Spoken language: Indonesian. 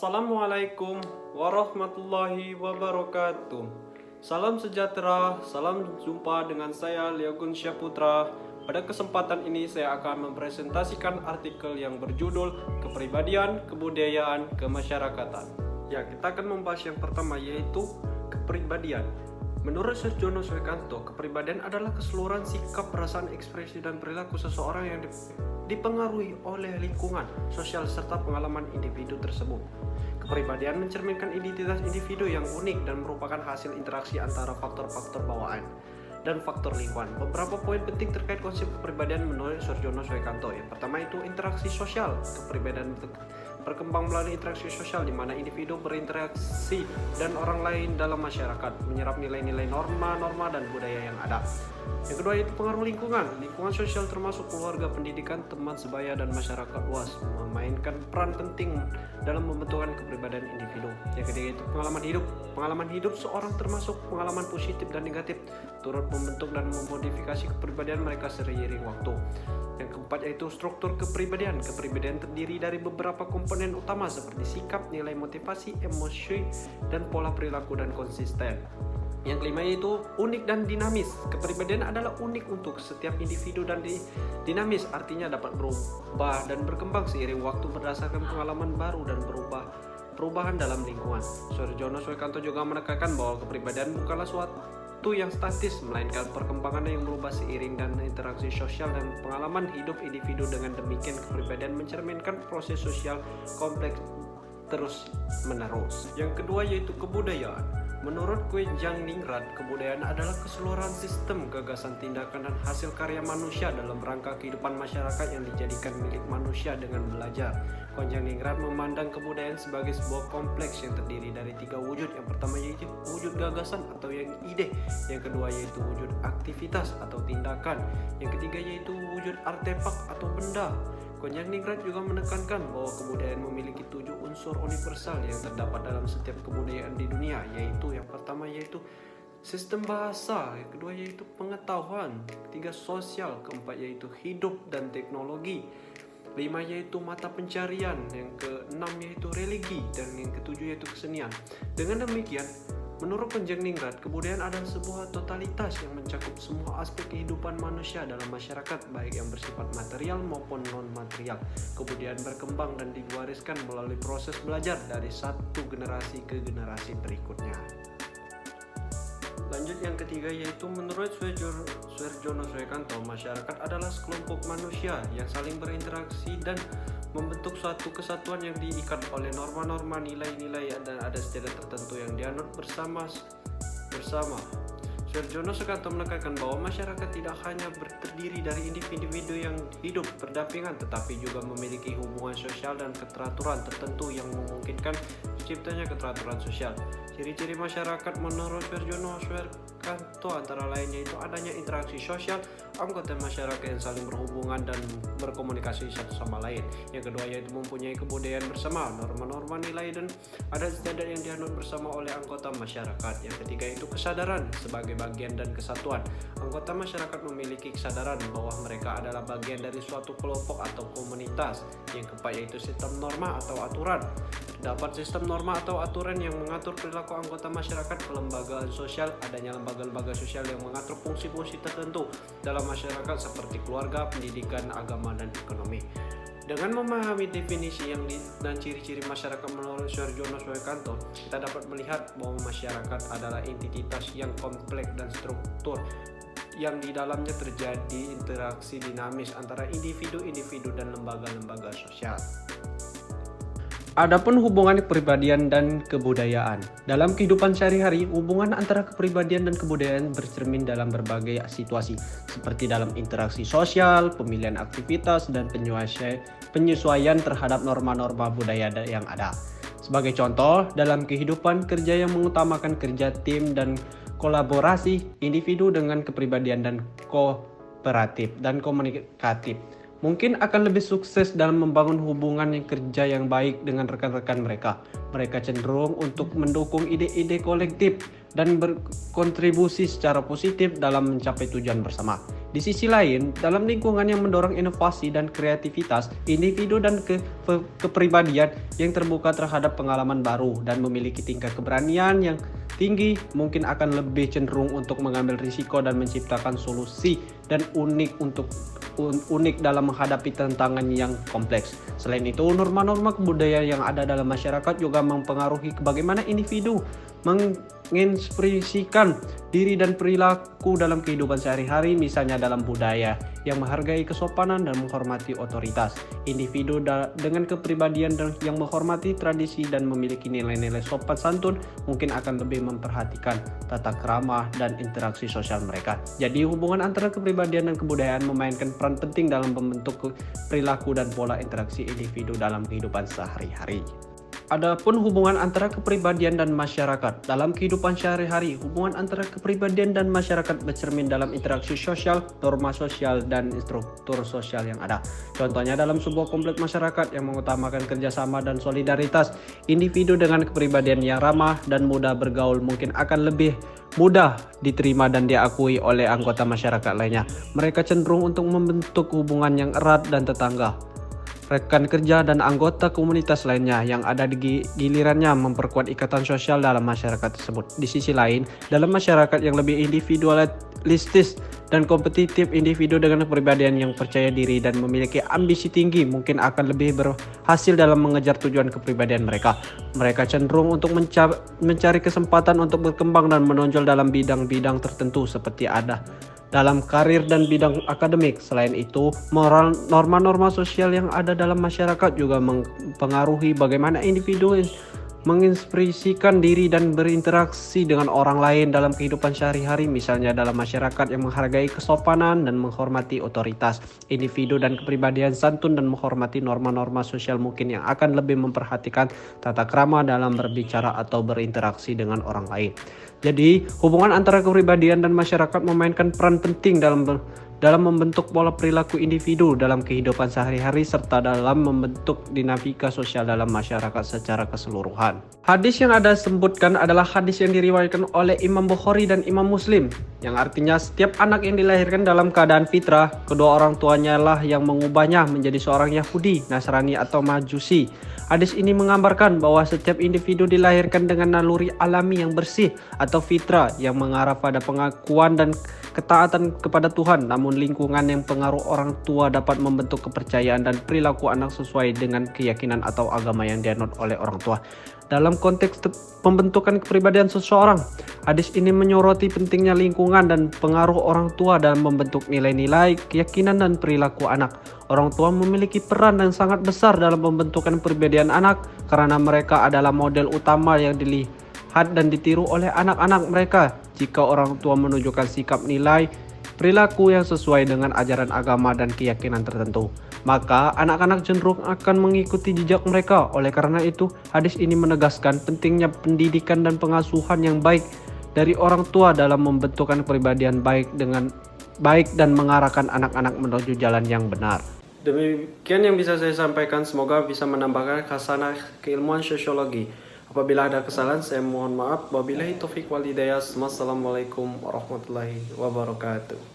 Assalamualaikum warahmatullahi wabarakatuh. Salam sejahtera, salam jumpa dengan saya Leogun Syaputra. Pada kesempatan ini saya akan mempresentasikan artikel yang berjudul Kepribadian, Kebudayaan, Kemasyarakatan. Ya, kita akan membahas yang pertama yaitu kepribadian. Menurut Surjono Swekanto, kepribadian adalah keseluruhan sikap, perasaan, ekspresi, dan perilaku seseorang yang dipengaruhi oleh lingkungan, sosial, serta pengalaman individu tersebut. Kepribadian mencerminkan identitas individu yang unik dan merupakan hasil interaksi antara faktor-faktor bawaan dan faktor lingkungan. Beberapa poin penting terkait konsep kepribadian menurut Surjono Swekanto. Yang pertama itu interaksi sosial. Kepribadian berkembang melalui interaksi sosial di mana individu berinteraksi dan orang lain dalam masyarakat, menyerap nilai-nilai norma-norma dan budaya yang ada. Yang kedua itu pengaruh lingkungan. Lingkungan sosial termasuk keluarga, pendidikan, teman sebaya, dan masyarakat luas memainkan peran penting dalam membentukkan kepribadian individu. Yang ketiga itu pengalaman hidup. Pengalaman hidup seorang termasuk pengalaman positif dan negatif, turut membentuk dan memodifikasi kepribadian mereka seiring waktu. Yang keempat yaitu struktur kepribadian. Kepribadian terdiri dari beberapa komponen utama seperti sikap, nilai motivasi, emosi, dan pola perilaku dan konsisten. Yang kelima yaitu unik dan dinamis. Kepribadian adalah unik untuk setiap individu dan dinamis, artinya dapat berubah dan berkembang seiring waktu berdasarkan pengalaman baru dan perubahan dalam lingkungan. Surjono Swekanto juga menekankan bahwa kepribadian bukanlah suatu yang statis, melainkan perkembangan yang berubah seiring dan interaksi sosial dan pengalaman hidup individu. Dengan demikian, kepribadian mencerminkan proses sosial kompleks terus menerus. Yang kedua yaitu kebudayaan. Menurut Kwe Jang Ningrat, kebudayaan adalah keseluruhan sistem, gagasan, tindakan, dan hasil karya manusia dalam rangka kehidupan masyarakat yang dijadikan milik manusia dengan belajar. Kwe Jang Ningrat memandang kebudayaan sebagai sebuah kompleks yang terdiri dari tiga wujud. Yang pertama yaitu wujud gagasan atau yang ide. Yang kedua yaitu wujud aktivitas atau tindakan. Yang ketiga yaitu wujud artefak atau benda. Kwe Jang Ningrat juga menekankan bahwa kebudayaan memiliki 7 unsur universal yang terdapat dalam setiap kebudayaan di dunia, yaitu yang pertama yaitu sistem bahasa, yang kedua yaitu pengetahuan, ketiga sosial, keempat yaitu hidup dan teknologi, lima yaitu mata pencarian, yang keenam yaitu religi, dan yang ketujuh yaitu kesenian. Dengan demikian, menurut Kwe Jang Ningrat, kebudayaan adalah sebuah totalitas yang mencakup semua aspek kehidupan manusia dalam masyarakat, baik yang bersifat material maupun non-material. Kebudayaan berkembang dan diwariskan melalui proses belajar dari satu generasi ke generasi berikutnya. Lanjut yang ketiga yaitu menurut Surjono Swekanto, masyarakat adalah sekelompok manusia yang saling berinteraksi dan membentuk suatu kesatuan yang diikat oleh norma-norma, nilai-nilai, dan ada standar tertentu yang dianut bersama. Surjono Swekanto menekankan bahwa masyarakat tidak hanya terdiri dari individu yang hidup berdampingan, tetapi juga memiliki hubungan sosial dan keteraturan tertentu yang memungkinkan terciptanya keteraturan sosial. Ciri-ciri masyarakat menurut Surjono Swekanto antara lain yaitu adanya interaksi sosial, anggota masyarakat yang saling berhubungan dan berkomunikasi satu sama lain. Yang kedua yaitu mempunyai kebudayaan bersama, norma-norma, nilai, dan adat istiadat yang dianut bersama oleh anggota masyarakat. Yang ketiga itu kesadaran sebagai bagian dan kesatuan. Anggota masyarakat memiliki kesadaran bahwa mereka adalah bagian dari suatu kelompok atau komunitas. Yang keempat yaitu sistem norma atau aturan. Terdapat sistem norma atau aturan yang mengatur perilaku anggota masyarakat, kelembagaan sosial, adanya lembaga-lembaga sosial yang mengatur fungsi-fungsi tertentu dalam masyarakat seperti keluarga, pendidikan, agama, dan ekonomi. Dengan memahami definisi dan ciri-ciri masyarakat menurut Surjono Swekanto, kita dapat melihat bahwa masyarakat adalah entitas yang kompleks dan struktur yang di dalamnya terjadi interaksi dinamis antara individu-individu dan lembaga-lembaga sosial. Adapun hubungan kepribadian dan kebudayaan. Dalam kehidupan sehari-hari, hubungan antara kepribadian dan kebudayaan bercermin dalam berbagai situasi, seperti dalam interaksi sosial, pemilihan aktivitas, dan penyesuaian terhadap norma-norma budaya yang ada. Sebagai contoh, dalam kehidupan kerja yang mengutamakan kerja tim dan kolaborasi, individu dengan kepribadian dan kooperatif dan komunikatif mungkin akan lebih sukses dalam membangun hubungan kerja yang baik dengan rekan-rekan mereka. Mereka cenderung untuk mendukung ide-ide kolektif dan berkontribusi secara positif dalam mencapai tujuan bersama. Di sisi lain, dalam lingkungan yang mendorong inovasi dan kreativitas, individu dan kepribadian yang terbuka terhadap pengalaman baru dan memiliki tingkat keberanian yang tinggi mungkin akan lebih cenderung untuk mengambil risiko dan menciptakan solusi dan unik dalam menghadapi tantangan yang kompleks. Selain itu, norma-norma kebudayaan yang ada dalam masyarakat juga mempengaruhi bagaimana individu mengekspresikan diri dan perilaku dalam kehidupan sehari-hari, misalnya dalam budaya yang menghargai kesopanan dan menghormati otoritas. Individu dengan kepribadian yang menghormati tradisi dan memiliki nilai-nilai sopan santun mungkin akan lebih memperhatikan tata krama dan interaksi sosial mereka. Jadi hubungan antara kepribadian dan kebudayaan memainkan peran penting dalam membentuk perilaku dan pola interaksi individu dalam kehidupan sehari-hari. Adapun hubungan antara kepribadian dan masyarakat. Dalam kehidupan sehari-hari, hubungan antara kepribadian dan masyarakat bercermin dalam interaksi sosial, norma sosial, dan struktur sosial yang ada. Contohnya dalam sebuah kompleks masyarakat yang mengutamakan kerjasama dan solidaritas, individu dengan kepribadian yang ramah dan mudah bergaul mungkin akan lebih mudah diterima dan diakui oleh anggota masyarakat lainnya. Mereka cenderung untuk membentuk hubungan yang erat dan tetangga, rekan kerja, dan anggota komunitas lainnya yang ada di gilirannya memperkuat ikatan sosial dalam masyarakat tersebut. Di sisi lain, dalam masyarakat yang lebih individualistis dan kompetitif, individu dengan kepribadian yang percaya diri dan memiliki ambisi tinggi mungkin akan lebih berhasil dalam mengejar tujuan kepribadian mereka. Mereka cenderung untuk mencari kesempatan untuk berkembang dan menonjol dalam bidang-bidang tertentu seperti ada dalam karir dan bidang akademik. Selain itu, norma-norma sosial yang ada dalam masyarakat juga mempengaruhi bagaimana individu mengekspresikan diri dan berinteraksi dengan orang lain dalam kehidupan sehari-hari, misalnya dalam masyarakat yang menghargai kesopanan dan menghormati otoritas. Individu dan kepribadian santun dan menghormati norma-norma sosial mungkin yang akan lebih memperhatikan tata krama dalam berbicara atau berinteraksi dengan orang lain. Jadi, hubungan antara kepribadian dan masyarakat memainkan peran penting dalam membentuk pola perilaku individu dalam kehidupan sehari-hari serta dalam membentuk dinamika sosial dalam masyarakat secara keseluruhan. Hadis yang ada sebutkan adalah hadis yang diriwayatkan oleh Imam Bukhari dan Imam Muslim, yang artinya setiap anak yang dilahirkan dalam keadaan fitrah, kedua orang tuanya lah yang mengubahnya menjadi seorang Yahudi, Nasrani atau Majusi. Hadis ini menggambarkan bahwa setiap individu dilahirkan dengan naluri alami yang bersih atau fitrah yang mengarah pada pengakuan dan ketaatan kepada Tuhan, namun lingkungan yang pengaruh orang tua dapat membentuk kepercayaan dan perilaku anak sesuai dengan keyakinan atau agama yang dianut oleh orang tua. Dalam konteks pembentukan kepribadian seseorang, hadis ini menyoroti pentingnya lingkungan dan pengaruh orang tua dalam membentuk nilai-nilai, keyakinan, dan perilaku anak. Orang tua memiliki peran yang sangat besar dalam pembentukan kepribadian anak karena mereka adalah model utama yang dilihat dan ditiru oleh anak-anak mereka. Jika orang tua menunjukkan sikap, nilai, perilaku yang sesuai dengan ajaran agama dan keyakinan tertentu, maka anak-anak cenderung akan mengikuti jejak mereka. Oleh karena itu, hadis ini menegaskan pentingnya pendidikan dan pengasuhan yang baik dari orang tua dalam membentukkan kepribadian baik dan mengarahkan anak-anak menuju jalan yang benar. Demikian yang bisa saya sampaikan, semoga bisa menambahkan khasanah keilmuan sosiologi. Apabila ada kesalahan, saya mohon maaf. Wabillahi taufiq wal hidayah. Wassalamualaikum warahmatullahi wabarakatuh.